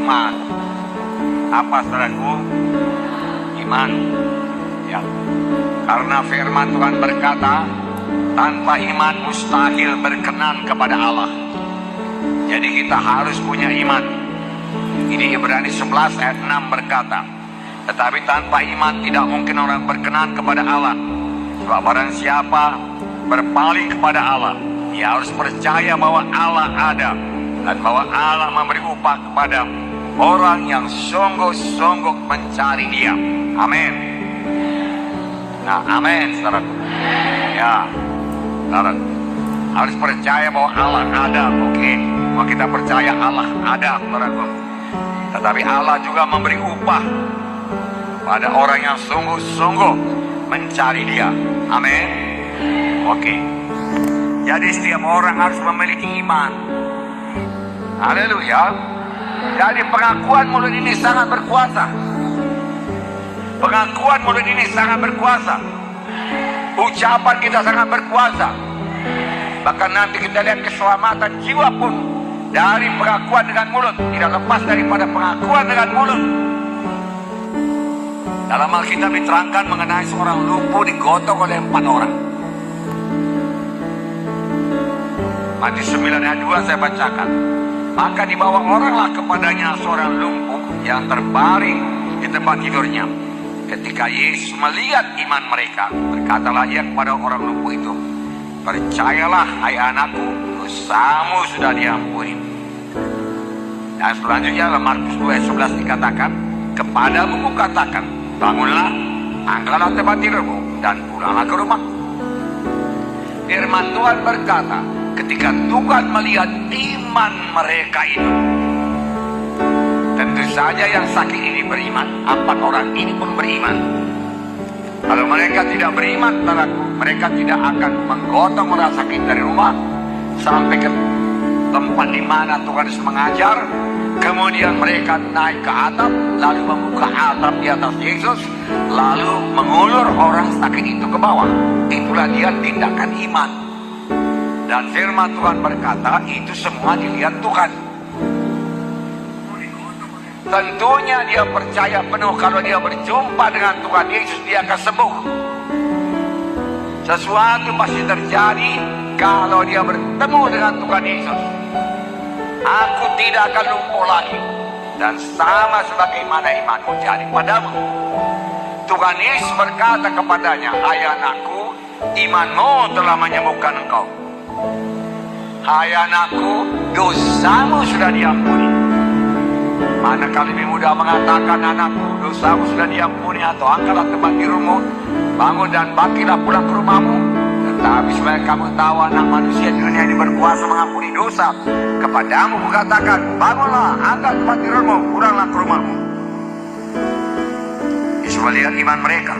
iman. Apa saudaraku? Iman. Ya. Karena firman Tuhan berkata, tanpa iman mustahil berkenan kepada Allah. Jadi kita harus punya iman. Ini Ibrani 11 ayat 6 berkata, tetapi tanpa iman tidak mungkin orang berkenan kepada Allah. Sebab barang siapa berpaling kepada Allah, dia harus percaya bahwa Allah ada dan bahwa Allah memberi upah kepada orang yang sungguh-sungguh mencari Dia. Amin. Nah, amin, saudaraku. Ya, saudara harus percaya bahwa Allah ada. Oke, mau kita percaya Allah ada, saudaraku. Tetapi Allah juga memberi upah pada orang yang sungguh-sungguh mencari Dia. Amin. Oke. Jadi setiap orang harus memiliki iman. Haleluya. Jadi pengakuan mulut ini sangat berkuasa. Pengakuan mulut ini sangat berkuasa. Ucapan kita sangat berkuasa. Bahkan nanti kita lihat keselamatan jiwa pun dari pengakuan dengan mulut. Tidak lepas daripada pengakuan dengan mulut. Dalam Alkitab diterangkan mengenai seorang lumpuh digotong oleh 4 orang. Matius 9 ayat 2 saya bacakan. Maka dibawa oranglah kepadanya seorang lumpuh yang terbaring di tempat tidurnya. Ketika Yesus melihat iman mereka, berkatalah ia kepada orang lumpuh itu, percayalah hai anakku, dosamu sudah diampuni. Dan selanjutnya dalam Markus 2 ayat 11 dikatakan, kepadamu kukatakan, bangunlah, angkatlah tempat tidurmu, dan pulanglah ke rumah. Firman Tuhan berkata, ketika Tuhan melihat iman mereka itu, tentu saja yang sakit ini beriman, 4 orang ini pun beriman. Kalau mereka tidak beriman, mereka tidak akan menggotong orang sakit dari rumah sampai ke tempat di mana Tuhan Yesus mengajar. Kemudian mereka naik ke atap, lalu membuka atap di atas Yesus, lalu mengulur orang sakit itu ke bawah. Itulah dia tindakan iman. Dan firman Tuhan berkata, itu semua dilihat Tuhan. Tentunya dia percaya penuh kalau dia berjumpa dengan Tuhan Yesus, dia akan sembuh. Sesuatu pasti terjadi kalau dia bertemu dengan Tuhan Yesus. Aku tidak akan lumpuh lagi, dan sama sebagaimana imanmu jadi padamu. Tuhan Yesus berkata kepadanya, hai anakku, imanmu telah menyembuhkan engkau. Hai anakku, dosamu sudah diampuni. Manakala lebih mudah mengatakan, anakku, dosamu sudah diampuni, atau angkatlah tempat tidurmu, bangun dan bangkitlah pulang ke rumahmu. Tetapi supaya kamu tahu anak manusia di dunia ini berkuasa mengampuni dosa, kepadamu kukatakan, bangunlah, angkat tempat tidurmu, pulanglah ke rumahmu. Yesus melihat iman mereka.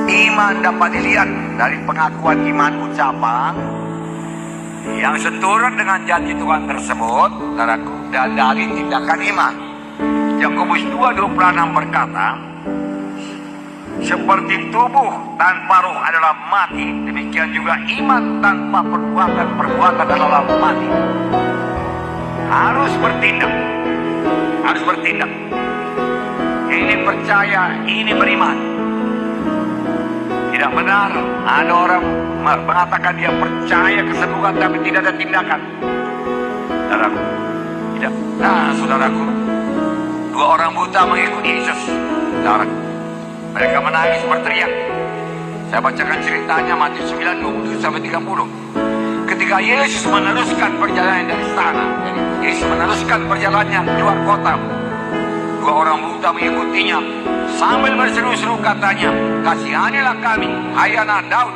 Iman dapat dilihat dari pengakuan iman ucapan yang seturut dengan janji Tuhan tersebut, saudaraku, dan dari tindakan iman. Yakobus 2:26 berkata, seperti tubuh tanpa roh adalah mati, demikian juga iman tanpa perbuatan adalah mati. Harus bertindak. Ini percaya, ini beriman. Tidak benar ada orang mengatakan dia percaya kesembuhan tapi tidak ada tindakan. Saudaraku, tidak. Nah, saudaraku, 2 orang buta mengikuti Yesus. Saudaraku, mereka menangis berteriak. Saya bacakan ceritanya Matius 9:27-30. Ketika Yesus meneruskan perjalanan dari sana, Yesus meneruskan perjalanannya keluar kota, 2 orang buta mengikutinya sambil berseru-seru katanya, kasihanilah kami, hai anak Daud.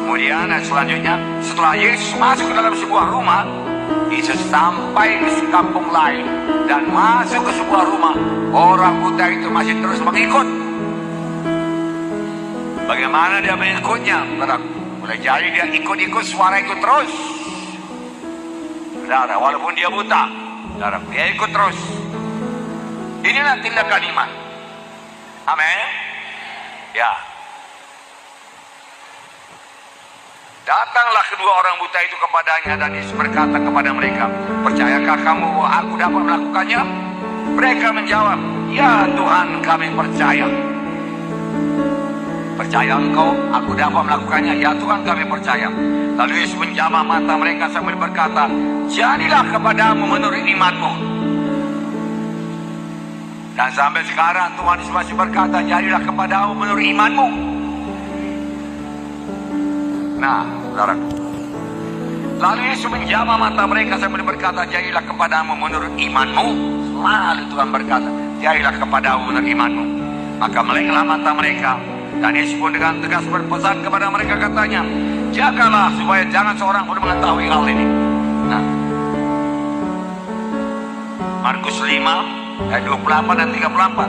Kemudian selanjutnya, setelah Yesus masuk ke dalam sebuah rumah, Yesus sampai ke kampung lain dan masuk ke sebuah rumah. Orang buta itu masih terus mengikut. Bagaimana dia mengikutnya? Boleh jadi dia ikut-ikut suara itu terus. Saudara, walaupun dia buta, saudara, dia ikut terus. Inilah tindakan iman. Amin. Ya. Datanglah kedua orang buta itu kepadanya dan Yesus berkata kepada mereka, "Percayakah kamu bahwa aku dapat melakukannya?" Mereka menjawab, "Ya Tuhan, kami percaya." "Percaya engkau aku dapat melakukannya?" "Ya Tuhan, kami percaya." Lalu Yesus menjamah mata mereka sambil berkata, "Jadilah kepadamu menurut imanmu." Dan sampai sekarang Tuhan Yesus masih berkata, "Jadilah kepadamu menurut imanmu." Nah, saudara, lalu Yesus menjamah mata mereka sambil berkata, "Jadilah kepadamu menurut imanmu." Lalu Tuhan berkata, "Jadilah kepadamu menurut imanmu." Maka meleklah mata mereka. Dan Yesus pun dengan tegas berpesan kepada mereka, katanya, "Jagalah supaya jangan seorang pun mengetahui hal ini." Nah, Markus 5 ayat 28 dan 34.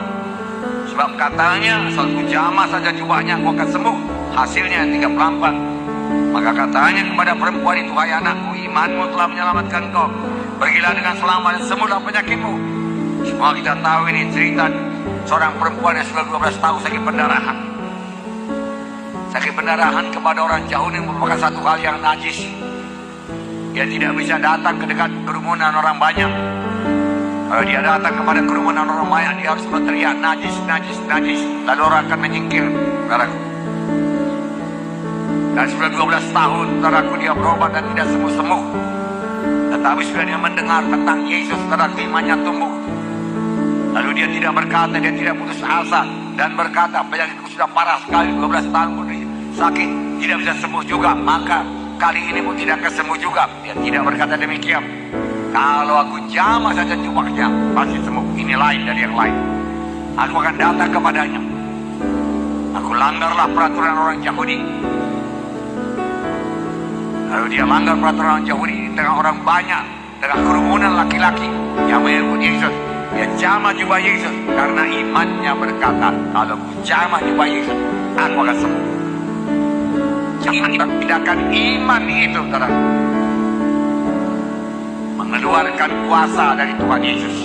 Sebab katanya, "Satu jamah saja jubahnya, aku akan sembuh." Hasilnya 34. Maka katanya kepada perempuan itu, "Hai anakku, imanmu telah menyelamatkan kau. Pergilah dengan selamat dan sembuhlah penyakitmu." Semua kita tahu ini cerita seorang perempuan yang sudah 12 tahun sakit pendarahan. Sakit pendarahan kepada orang Yahudi merupakan satu hal yang najis. Dia tidak bisa datang ke dekat kerumunan orang banyak. Kalau dia datang kepada kerumunan orang banyak, dia harus berteriak, "Najis, najis, najis." Lalu orang akan menyingkir, saudaraku. Dan sudah 12 tahun, saudaraku, dia berobat dan tidak sembuh-sembuh. Tetapi sudah dia mendengar tentang Yesus, saudaraku, imannya tumbuh. Lalu dia tidak berkata, dia tidak putus asa, dan berkata, "Penyakitku sudah parah sekali, 12 tahun pun sakit, tidak bisa sembuh juga, maka kali ini pun tidak akan sembuh juga." Dia tidak berkata demikian. "Kalau aku jamah saja jubahnya, pasti sembuh." Ini lain dari yang lain. Aku akan datang kepadanya. Aku langgarlah peraturan orang Yahudi. Lalu dia langgar peraturan orang Yahudi dengan orang banyak, dengan kerumunan laki-laki yang mengikuti Yesus. Dia jamah jubah Yesus karena imannya berkata, "Kalau aku jamah jubah Yesus, aku akan sembuh." Jangan kita pindahkan iman itu, saudara. Mengeluarkan kuasa dari Tuhan Yesus.